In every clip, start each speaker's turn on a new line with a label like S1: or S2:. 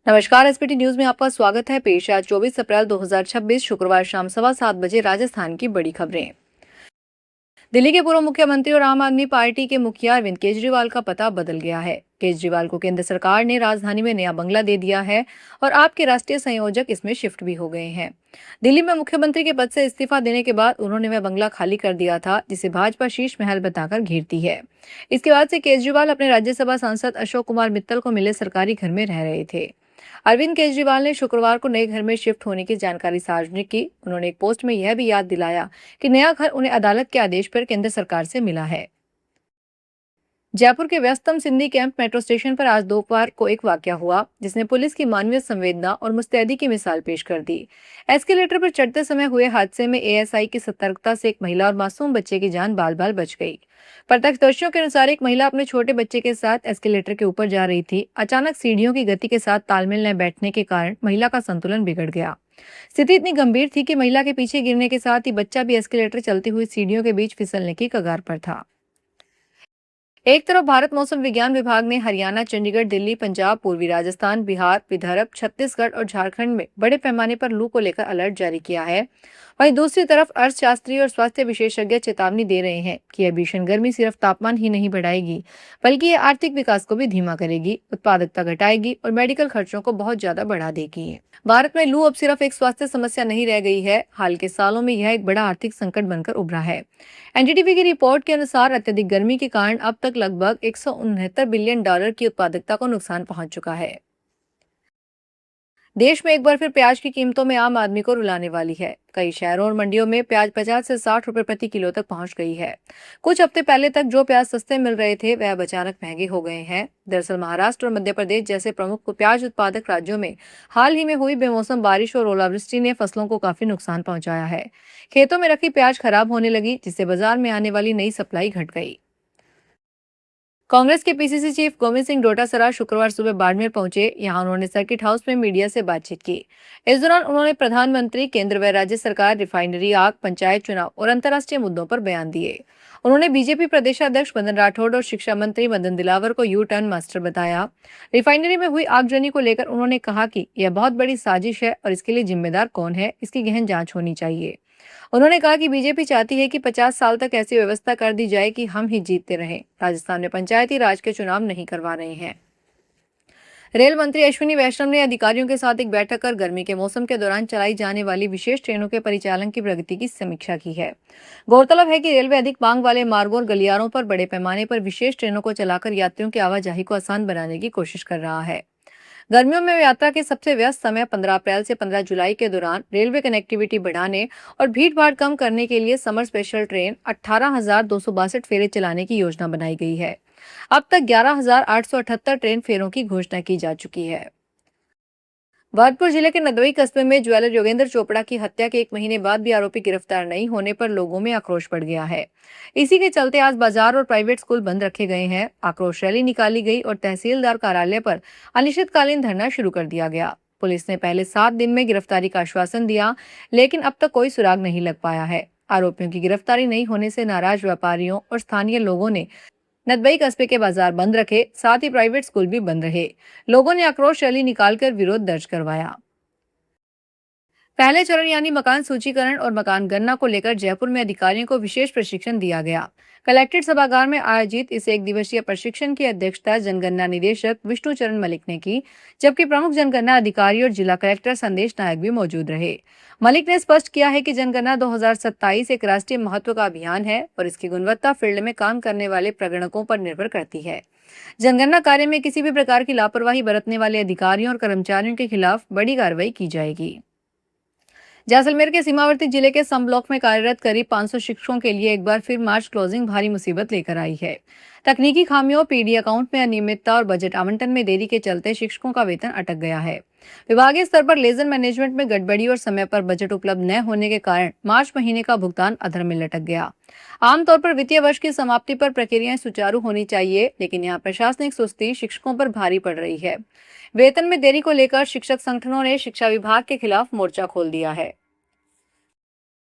S1: नमस्कार। SPT news में आपका स्वागत है। पेश है 24 अप्रैल 2026 शुक्रवार शाम 7:15 बजे राजस्थान की बड़ी खबरें। दिल्ली के पूर्व मुख्यमंत्री और आम आदमी पार्टी के मुखिया अरविंद केजरीवाल का पता बदल गया है। केजरीवाल को केंद्र सरकार ने राजधानी में नया बंगला दे दिया है और आप के राष्ट्रीय संयोजक इसमें शिफ्ट भी हो गए हैं। दिल्ली में मुख्यमंत्री के पद से इस्तीफा देने के बाद उन्होंने वह बंगला खाली कर दिया था, जिसे भाजपा शीश महल बताकर घेरती है। इसके बाद से केजरीवाल अपने राज्यसभा सांसद अशोक कुमार मित्तल को मिले सरकारी घर में रह रहे थे। अरविंद केजरीवाल ने शुक्रवार को नए घर में शिफ्ट होने की जानकारी सार्वजनिक की। उन्होंने एक पोस्ट में यह भी याद दिलाया कि नया घर उन्हें अदालत के आदेश पर केंद्र सरकार से मिला है। जयपुर के व्यस्तम सिंधी कैंप मेट्रो स्टेशन पर आज दोपहर को एक वाकया हुआ, जिसने पुलिस की मानवीय संवेदना और मुस्तैदी की मिसाल पेश कर दी। एस्केलेटर पर चढ़ते समय हुए हादसे में एएसआई की सतर्कता से एक महिला और मासूम बच्चे की जान बाल बाल बच गई। प्रत्यक्षदर्शियों के अनुसार एक महिला अपने छोटे बच्चे के साथ एस्केलेटर के ऊपर जा रही थी। अचानक सीढ़ियों की गति के साथ तालमेल न बैठने के कारण महिला का संतुलन बिगड़ गया। स्थिति इतनी गंभीर थी कि महिला के पीछे गिरने के साथ ही बच्चा भी एस्केलेटर चलती हुई सीढ़ियों के बीच फिसलने की कगार पर था। एक तरफ भारत मौसम विज्ञान विभाग ने हरियाणा, चंडीगढ़, दिल्ली, पंजाब, पूर्वी राजस्थान, बिहार, विदर्भ, छत्तीसगढ़ और झारखंड में बड़े पैमाने पर लू को लेकर अलर्ट जारी किया है। वहीं दूसरी तरफ अर्थशास्त्री और स्वास्थ्य विशेषज्ञ चेतावनी दे रहे हैं कि यह भीषण गर्मी सिर्फ तापमान ही नहीं बढ़ाएगी, बल्कि ये आर्थिक विकास को भी धीमा करेगी, उत्पादकता घटाएगी और मेडिकल खर्चों को बहुत ज्यादा बढ़ा देगी। भारत में लू अब सिर्फ एक स्वास्थ्य समस्या नहीं रह गई है, हाल के सालों में यह एक बड़ा आर्थिक संकट बनकर उभरा है। एनडीटीवी की रिपोर्ट के अनुसार अत्यधिक गर्मी के कारण अब तक लगभग 169 बिलियन डॉलर की उत्पादकता को नुकसान पहुंच चुका है। देश में एक बार फिर प्याज की कीमतों में आम आदमी को रुलाने वाली है। कई शहरों और मंडियों में प्याज 50 से 60 रुपए प्रति किलो तक पहुंच गई है। कुछ हफ्ते पहले तक जो प्याज सस्ते मिल रहे थे, वह अब अचानक महंगे हो गए हैं। दरअसल महाराष्ट्र और मध्य प्रदेश जैसे प्रमुख प्याज उत्पादक राज्यों में हाल ही में हुई बेमौसम बारिश और ओलावृष्टि ने फसलों को काफी नुकसान पहुंचाया है। खेतों में रखी प्याज खराब होने लगी, जिससे बाजार में आने वाली नई सप्लाई घट गई। कांग्रेस के पीसीसी चीफ गोविंद सिंह डोटासरा शुक्रवार सुबह बाड़मेर पहुंचे। यहां उन्होंने सर्किट हाउस में मीडिया से बातचीत की। इस दौरान उन्होंने प्रधानमंत्री, केंद्र व राज्य सरकार, रिफाइनरी आग, पंचायत चुनाव और अंतर्राष्ट्रीय मुद्दों पर बयान दिए। उन्होंने बीजेपी प्रदेशाध्यक्ष मदन राठौड़ और शिक्षा मंत्री मदन दिलावर को यू टर्न मास्टर बताया। रिफाइनरी में हुई आगजनी को लेकर उन्होंने कहा कि यह बहुत बड़ी साजिश है और इसके लिए जिम्मेदार कौन है, इसकी गहन जांच होनी चाहिए। उन्होंने कहा कि बीजेपी चाहती है कि 50 साल तक ऐसी व्यवस्था कर दी जाए कि हम ही जीतते रहें। राजस्थान में पंचायती राज के चुनाव नहीं करवा रहे हैं। रेल मंत्री अश्विनी वैष्णव ने अधिकारियों के साथ एक बैठक कर गर्मी के मौसम के दौरान चलाई जाने वाली विशेष ट्रेनों के परिचालन की प्रगति की समीक्षा की है। गौरतलब है कि रेलवे अधिक मांग वाले मार्गों और गलियारों पर बड़े पैमाने पर विशेष ट्रेनों को चलाकर यात्रियों की आवाजाही को आसान बनाने की कोशिश कर रहा है। गर्मियों में यात्रा के सबसे व्यस्त समय 15 अप्रैल से 15 जुलाई के दौरान रेलवे कनेक्टिविटी बढ़ाने और भीड़ भाड़ कम करने के लिए समर स्पेशल ट्रेन 18,262 फेरे चलाने की योजना बनाई गई है। अब तक 11,878 ट्रेन फेरों की घोषणा की जा चुकी है। भरतपुर जिले के नदोई कस्बे में ज्वेलर योगेंद्र चोपड़ा की हत्या के 1 महीने बाद भी आरोपी गिरफ्तार नहीं होने पर लोगों में आक्रोश बढ़ गया है। इसी के चलते आज बाजार और प्राइवेट स्कूल बंद रखे गए हैं। आक्रोश रैली निकाली गई और तहसीलदार कार्यालय पर अनिश्चितकालीन धरना शुरू कर दिया गया। पुलिस ने पहले 7 दिन में गिरफ्तारी का आश्वासन दिया, लेकिन अब तक कोई सुराग नहीं लग पाया है। आरोपियों की गिरफ्तारी नहीं होने से नाराज व्यापारियों और स्थानीय लोगों ने नदबई कस्बे के बाजार बंद रखे, साथ ही प्राइवेट स्कूल भी बंद रहे। लोगों ने आक्रोश रैली निकालकर विरोध दर्ज करवाया। पहले चरण यानी मकान सूचीकरण और मकान गणना को लेकर जयपुर में अधिकारियों को विशेष प्रशिक्षण दिया गया। कलेक्ट्रेट सभागार में आयोजित इस 1 दिवसीय प्रशिक्षण की अध्यक्षता जनगणना निदेशक विष्णु चरण मलिक ने की, जबकि प्रमुख जनगणना अधिकारी और जिला कलेक्टर संदेश नायक भी मौजूद रहे। मलिक ने स्पष्ट किया है कि जनगणना 2027 एक राष्ट्रीय महत्व का अभियान है और इसकी गुणवत्ता फील्ड में काम करने वाले प्रगणकों पर निर्भर करती है। जनगणना कार्य में किसी भी प्रकार की लापरवाही बरतने वाले अधिकारियों और कर्मचारियों के खिलाफ बड़ी कार्रवाई की जाएगी। जैसलमेर के सीमावर्ती जिले के सम ब्लॉक में कार्यरत करीब 500 शिक्षकों के लिए एक बार फिर मार्च क्लोजिंग भारी मुसीबत लेकर आई है। तकनीकी खामियों, पीडी अकाउंट में अनियमितता और बजट आवंटन में देरी के चलते शिक्षकों का वेतन अटक गया है। विभागीय स्तर पर लेजर मैनेजमेंट में गड़बड़ी और समय पर बजट उपलब्ध न होने के कारण मार्च महीने का भुगतान अधर में लटक गया। आमतौर पर वित्तीय वर्ष की समाप्ति पर प्रक्रियाएं सुचारू होनी चाहिए, लेकिन यहाँ प्रशासनिक सुस्ती शिक्षकों पर भारी पड़ रही है। वेतन में देरी को लेकर शिक्षक संगठनों ने शिक्षा विभाग के खिलाफ मोर्चा खोल दिया है।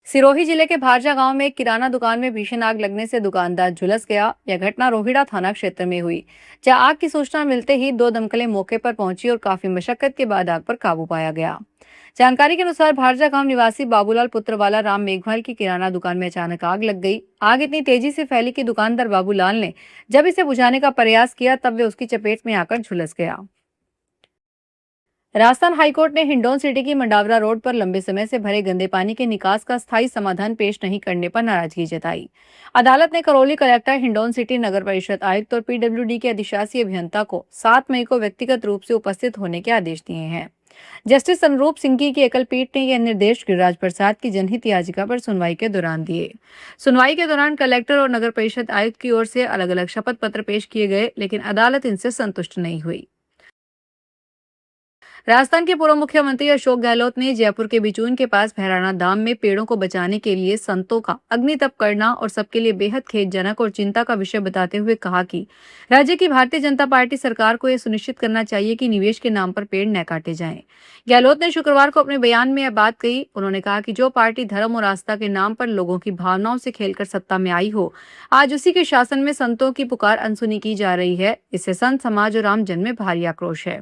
S1: सिरोही जिले के भारजा गांव में एक किराना दुकान में भीषण आग लगने से दुकानदार झुलस गया। यह घटना रोहिड़ा थाना क्षेत्र में हुई, जहां आग की सूचना मिलते ही दो दमकलें मौके पर पहुंची और काफी मशक्कत के बाद आग पर काबू पाया गया। जानकारी के अनुसार भारजा गांव निवासी बाबूलाल पुत्रवाला राम मेघवाल की किराना दुकान में अचानक आग लग गई। आग इतनी तेजी से फैली कि दुकानदार बाबूलाल ने जब इसे बुझाने का प्रयास किया तब वे उसकी चपेट में आकर झुलस गया। राजस्थान हाईकोर्ट ने हिंडौन सिटी की मंडावरा रोड पर लंबे समय से भरे गंदे पानी के निकास का स्थायी समाधान पेश नहीं करने पर नाराजगी जताई। अदालत ने करौली कलेक्टर, हिंडौन सिटी नगर परिषद आयुक्त और पीडब्ल्यूडी के अधिशासी अभियंता को 7 मई को व्यक्तिगत रूप से उपस्थित होने के आदेश दिए हैं। जस्टिस अनुरूप सिंघी की एकल पीठ ने यह निर्देश गिरिराज प्रसाद की जनहित याचिका पर सुनवाई के दौरान दिए। सुनवाई के दौरान कलेक्टर और नगर परिषद आयुक्त की ओर से अलग अलग शपथ पत्र पेश किए गए, लेकिन अदालत इनसे संतुष्ट नहीं हुई। राजस्थान के पूर्व मुख्यमंत्री अशोक गहलोत ने जयपुर के बिचून के पास भैराना धाम में पेड़ों को बचाने के लिए संतों का अग्नि तप करना और सबके लिए बेहद खेदजनक और चिंता का विषय बताते हुए कहा कि राज्य की भारतीय जनता पार्टी सरकार को यह सुनिश्चित करना चाहिए कि निवेश के नाम पर पेड़ न काटे जाएं। गहलोत ने शुक्रवार को अपने बयान में यह बात कही। उन्होंने कहा कि जो पार्टी धर्म और आस्था के नाम पर लोगों की भावनाओं से खेलकर सत्ता में आई हो, आज उसी के शासन में संतों की पुकार अनसुनी की जा रही है। इससे संत समाज और आम जन में भारी आक्रोश है।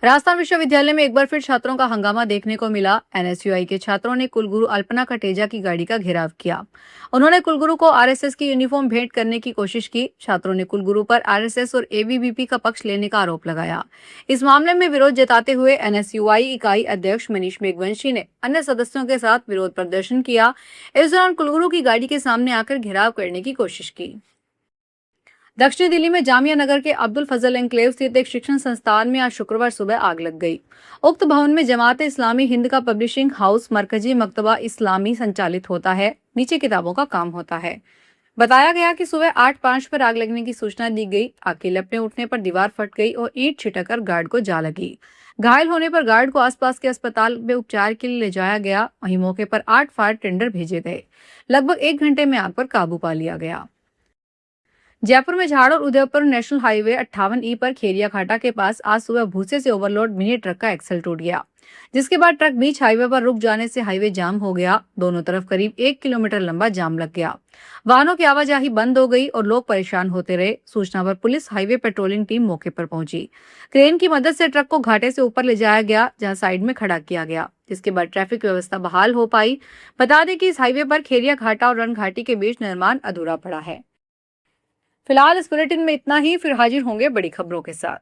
S1: राजस्थान विश्वविद्यालय में एक बार फिर छात्रों का हंगामा देखने को मिला। एनएसयूआई के छात्रों ने कुलगुरु अल्पना कटेजा की गाड़ी का घेराव किया। उन्होंने कुलगुरु को आरएसएस की यूनिफॉर्म भेंट करने की कोशिश की। छात्रों ने कुलगुरु पर आरएसएस और एबीवीपी का पक्ष लेने का आरोप लगाया। इस मामले में विरोध जताते हुए एनएसयूआई इकाई अध्यक्ष मनीष मेघवंशी ने अन्य सदस्यों के साथ विरोध प्रदर्शन किया। इस दौरान कुलगुरु की गाड़ी के सामने आकर घेराव करने की कोशिश की। दक्षिणी दिल्ली में जामिया नगर के अब्दुल फजल एनक्लेव स्थित एक शिक्षण संस्थान में आज शुक्रवार सुबह आग लग गई। उक्त भवन में जमात इस्लामी हिंद का पब्लिशिंग हाउस मरकजी मकतबा इस्लामी संचालित होता है। नीचे किताबों का काम होता है। बताया गया कि सुबह 8:05 पर आग लगने की सूचना दी गई। आग के लपटने उठने पर दीवार फट गई और ईंट छिटक कर गार्ड को जा लगी। घायल होने पर गार्ड को आसपास के अस्पताल में उपचार के लिए ले जाया गया। वहीं मौके पर 8 फायर टेंडर भेजे गए। लगभग 1 घंटे में आग पर काबू पा लिया गया। जयपुर में झाड़ और उदयपुर नेशनल हाईवे 58E पर खेरिया खाटा के पास आज सुबह भूसे से ओवरलोड मिनी ट्रक का एक्सल टूट गया, जिसके बाद ट्रक बीच हाईवे पर रुक जाने से हाईवे जाम हो गया। दोनों तरफ करीब 1 किलोमीटर लंबा जाम लग गया। वाहनों की आवाजाही बंद हो गई और लोग परेशान होते रहे। सूचना पर पुलिस हाईवे पेट्रोलिंग टीम मौके पर पहुंची। क्रेन की मदद से ट्रक को घाटे से ऊपर ले जाया गया, जहां साइड में खड़ा किया गया, जिसके बाद ट्रैफिक व्यवस्था बहाल हो पाई। बता दें कि इस हाईवे पर खेरिया घाटा और रन घाटी के बीच निर्माण अधूरा पड़ा है। फिलहाल इस बुलेटिन में इतना ही। फिर हाजिर होंगे बड़ी खबरों के साथ।